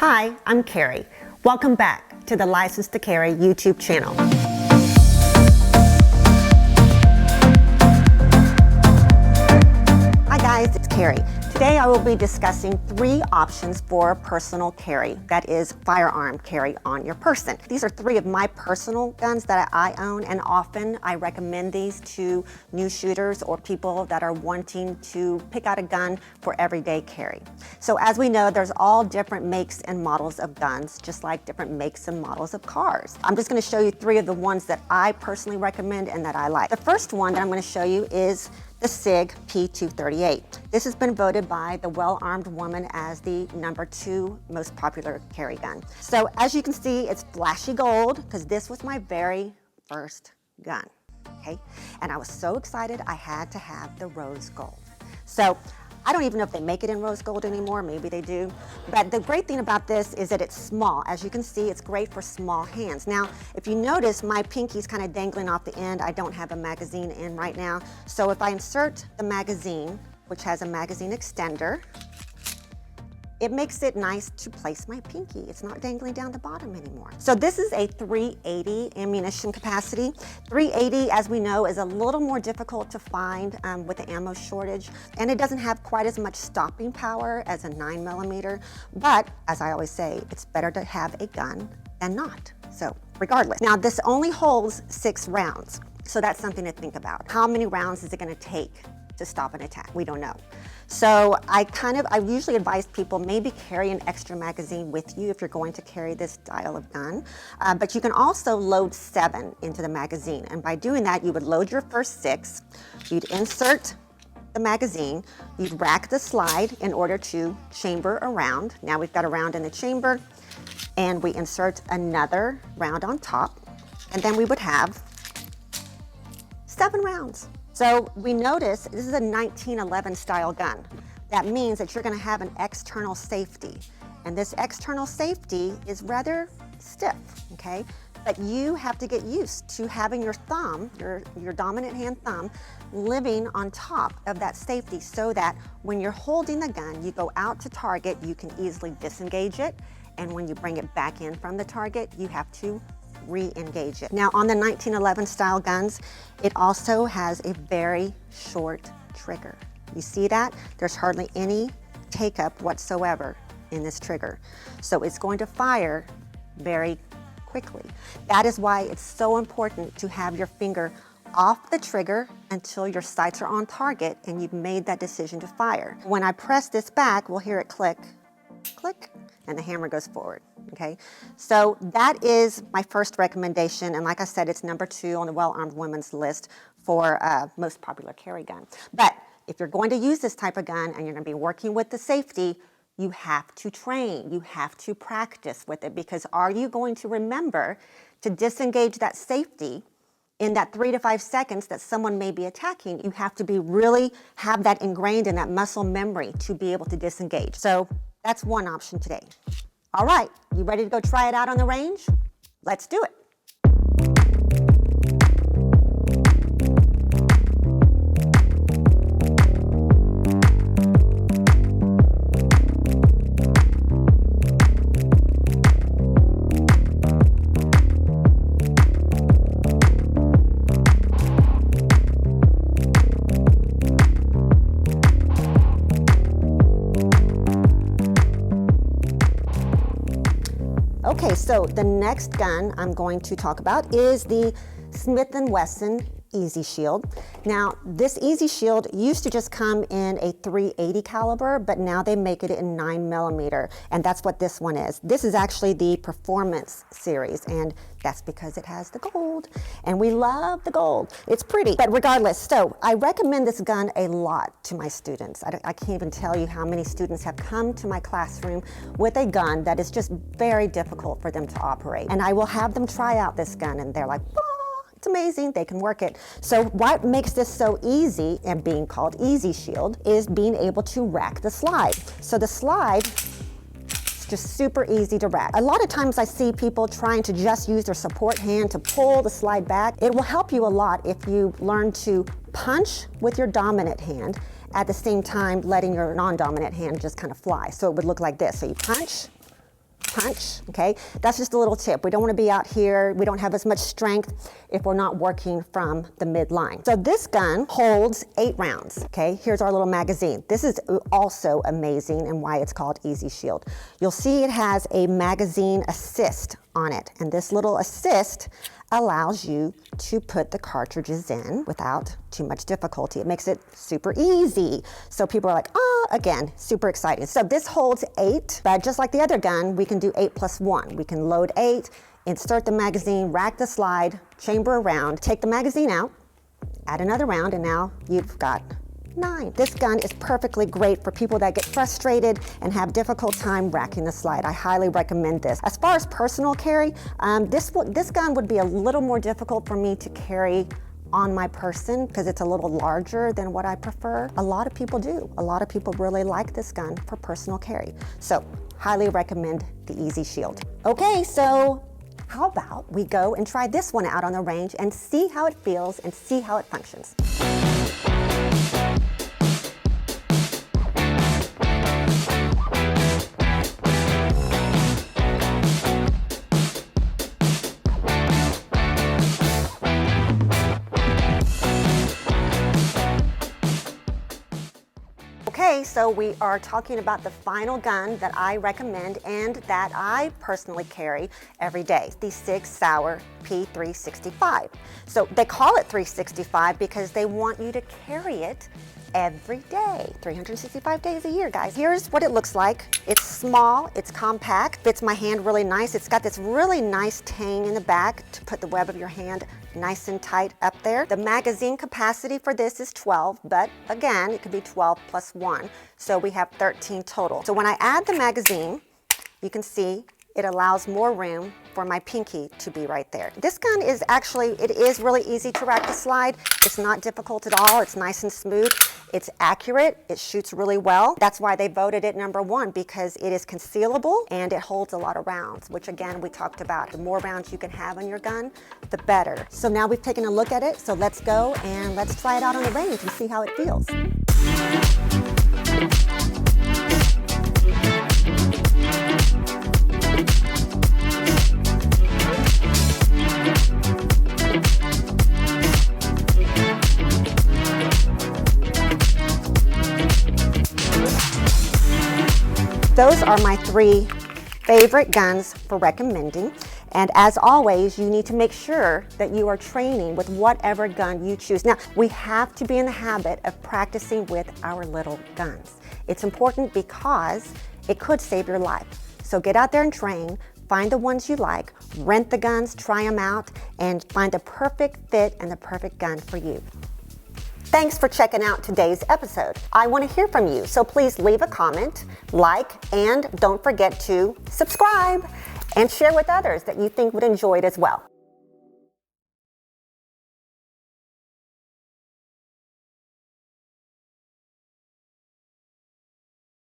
Hi, I'm Kari. Welcome back to the License to Carry YouTube channel. Hi guys, it's Kari. Today I will be discussing 3 options for personal carry, that is firearm carry on your person. These are 3 of my personal guns that I own, and often I recommend these to new shooters or people that are wanting to pick out a gun for everyday carry. So as we know, there's all different makes and models of guns, just like different makes and models of cars. I'm just going to show you 3 of the ones that I personally recommend and that I like. The first one that I'm going to show you is the SIG P238. This has been voted by the Well-Armed Woman as the #2 most popular carry gun. So as you can see, it's flashy gold because this was my very first gun, okay? And I was so excited I had to have the rose gold. So I don't even know if they make it in rose gold anymore, maybe they do. But the great thing about this is that it's small. As you can see, it's great for small hands. Now, if you notice, my pinky's kind of dangling off the end. I don't have a magazine in right now. So if I insert the magazine, which has a magazine extender, it makes it nice to place my pinky. It's not dangling down the bottom anymore. So this is a 380 ammunition capacity. 380, as we know, is a little more difficult to find with the ammo shortage, and it doesn't have quite as much stopping power as a 9mm. But as I always say, it's better to have a gun than not. So regardless. Now this only holds 6 rounds. So that's something to think about. How many rounds is it gonna take to stop an attack? We don't know. So I usually advise people maybe carry an extra magazine with you if you're going to carry this style of gun. But you can also load 7 into the magazine. And by doing that, you would load your first 6, you'd insert the magazine, you'd rack the slide in order to chamber a round. Now we've got a round in the chamber, and we insert another round on top, and then we would have 7 rounds. So we notice this is a 1911 style gun. That means that you're going to have an external safety. And this external safety is rather stiff, okay? But you have to get used to having your thumb, your dominant hand thumb, living on top of that safety so that when you're holding the gun, you go out to target, you can easily disengage it. And when you bring it back in from the target, you have to re-engage it. Now on the 1911 style guns, it also has a very short trigger. You see that? There's hardly any take up whatsoever in this trigger. So it's going to fire very quickly. That is why it's so important to have your finger off the trigger until your sights are on target and you've made that decision to fire. When I press this back, we'll hear it click, click, and the hammer goes forward, okay? So that is my first recommendation, and like I said, it's #2 on the Well-Armed Women's list for most popular carry gun. But if you're going to use this type of gun and you're gonna be working with the safety, you have to train, you have to practice with it, because are you going to remember to disengage that safety in that 3 to 5 seconds that someone may be attacking? You have to really have that ingrained in that muscle memory to be able to disengage. So that's one option today. All right, you ready to go try it out on the range? Let's do it. Okay, so the next gun I'm going to talk about is the Smith & Wesson Easy Shield. Now, this Easy Shield used to just come in a 380 caliber, but now they make it in 9mm, and that's what this one is. This is actually the Performance series, and that's because it has the gold, and we love the gold. It's pretty, but regardless, so I recommend this gun a lot to my students. I can't even tell you how many students have come to my classroom with a gun that is just very difficult for them to operate. And I will have them try out this gun, and they're like, it's amazing, they can work it. So what makes this so easy, and being called Easy Shield, is being able to rack the slide. So the slide is just super easy to rack. A lot of times I see people trying to just use their support hand to pull the slide back. It will help you a lot if you learn to punch with your dominant hand at the same time letting your non-dominant hand just kind of fly. So it would look like this. So you punch, punch, okay? That's just a little tip. We don't want to be out here. We don't have as much strength if we're not working from the midline. So this gun holds 8 rounds, okay? Here's our little magazine. This is also amazing and why it's called Easy Shield. You'll see it has a magazine assist on it, and this little assist allows you to put the cartridges in without too much difficulty. It makes it super easy. So people are like, oh, again, super exciting. So this holds 8, but just like the other gun, we can do 8 plus 1. We can load 8, insert the magazine, rack the slide, chamber a round, take the magazine out, add another round, and now you've got 9. This gun is perfectly great for people that get frustrated and have difficult time racking the slide. I highly recommend this. As far as personal carry, this gun would be a little more difficult for me to carry on my person because it's a little larger than what I prefer. A lot of people do. A lot of people really like this gun for personal carry. So highly recommend the Easy Shield. Okay, so how about we go and try this one out on the range and see how it feels and see how it functions. Okay, so we are talking about the final gun that I recommend and that I personally carry every day, the SIG Sauer P365. So they call it 365 because they want you to carry it every day, 365 days a year, guys. Here's what it looks like. It's small, it's compact, fits my hand really nice. It's got this really nice tang in the back to put the web of your hand nice and tight up there. The magazine capacity for this is 12, but again, it could be 12 plus 1. So we have 13 total. So when I add the magazine, you can see it allows more room for my pinky to be right there. This gun is actually, it is really easy to rack the slide. It's not difficult at all. It's nice and smooth. It's accurate. It shoots really well. That's why they voted it #1, because it is concealable and it holds a lot of rounds, which again, we talked about. The more rounds you can have on your gun, the better. So now we've taken a look at it. So let's go and let's try it out on the range and see how it feels. Those are my 3 favorite guns for recommending. And as always, you need to make sure that you are training with whatever gun you choose. Now, we have to be in the habit of practicing with our little guns. It's important because it could save your life. So get out there and train, find the ones you like, rent the guns, try them out, and find the perfect fit and the perfect gun for you. Thanks for checking out today's episode. I want to hear from you, so please leave a comment, like, and don't forget to subscribe and share with others that you think would enjoy it as well.